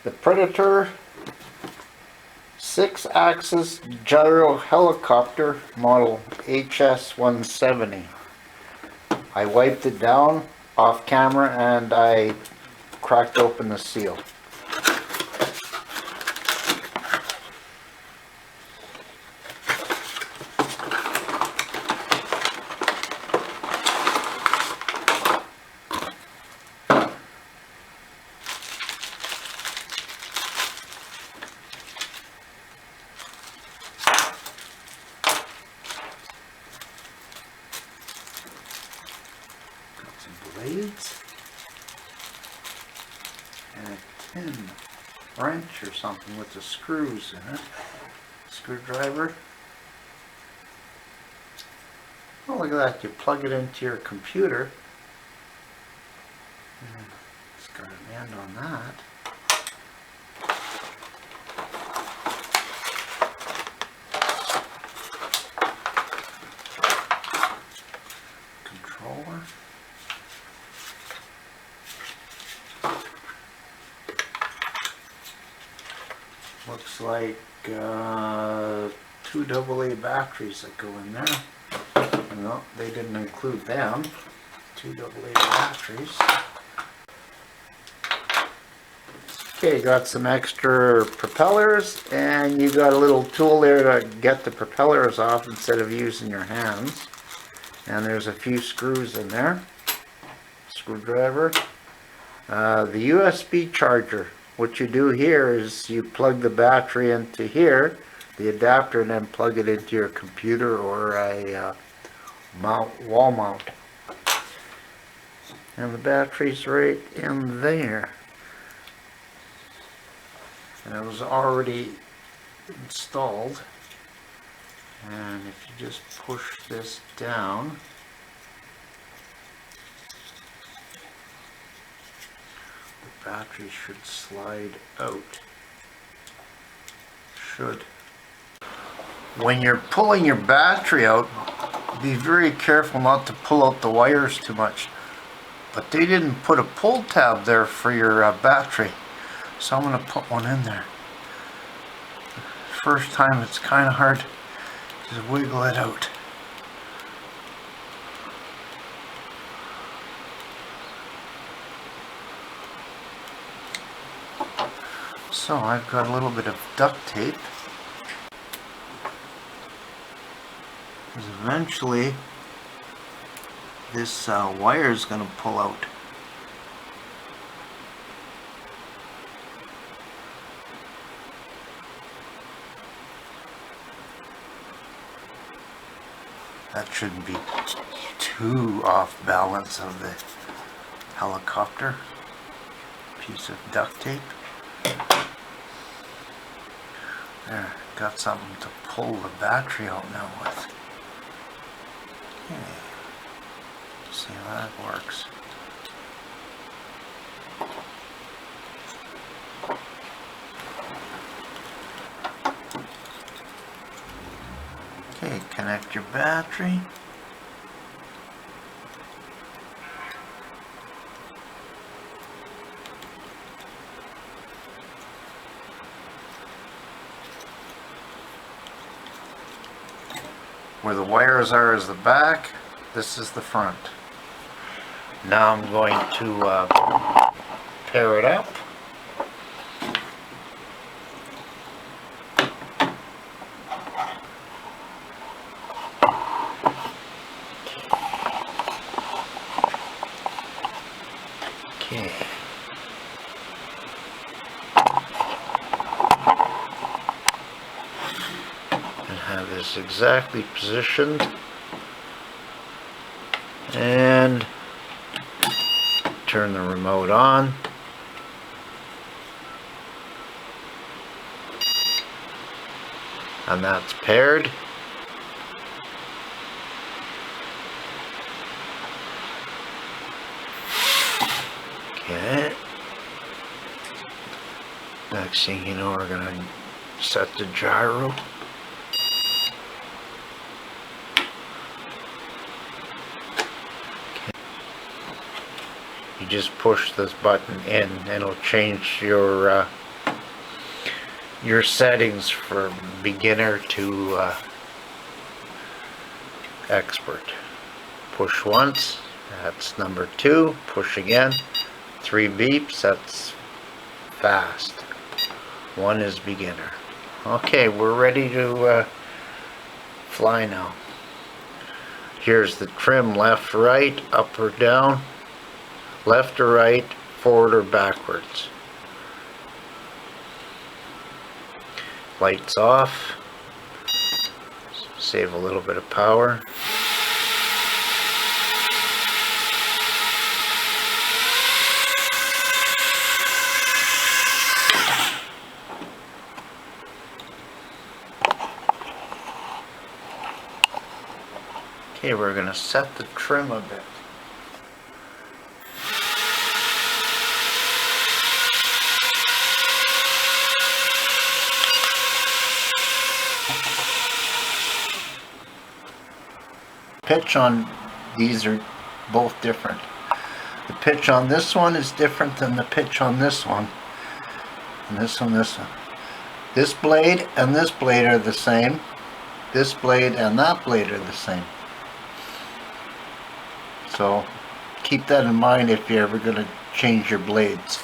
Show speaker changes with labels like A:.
A: the Predator 6-axis gyro helicopter model HS170. I wiped it down off camera and I cracked open the seal. Blades and a tin wrench or something with the screws in it. Screwdriver. Oh, look at that. You plug it into your computer. It's got an end on that. Controller. Looks like 2 AA batteries that go in there. No, they didn't include them. 2 AA batteries. Okay, got some extra propellers, and you got a little tool there to get the propellers off instead of using your hands. And there's a few screws in there. Screwdriver. The USB charger. What you do here is you plug the battery into here, the adapter, and then plug it into your computer or a wall mount. And the battery's right in there. And it was already installed. And if you just push this down, the battery should slide out. Should. When you're pulling your battery out, be very careful not to pull out the wires too much. But they didn't put a pull tab there for your battery, so I'm going to put one in there. First time it's kind of hard to wiggle it out. So I've got a little bit of duct tape. Because eventually this wire is going to pull out. That shouldn't be too off balance of the helicopter. Piece of duct tape. There, got something to pull the battery out now with. Okay, see how that works. Okay, connect your battery. Where the wires are is the back, this is the front. Now I'm going to pair it up. Okay. Have this exactly positioned and turn the remote on. And that's paired. Okay. Next thing you know, we're going to set the gyro. You just push this button in and it'll change your your settings from beginner to expert. Push once, that's number 2. Push again, 3 beeps, that's fast. 1 is beginner. Okay, we're ready to fly now. Here's the trim: left, right, up or down, left or right, forward or backwards. Lights off. Save a little bit of power. Okay, we're going to set the trim a bit. Pitch on these are both different. The pitch on this one is different than the pitch on this one. And this one, this one. This blade and this blade are the same. This blade and that blade are the same. So keep that in mind if you're ever going to change your blades.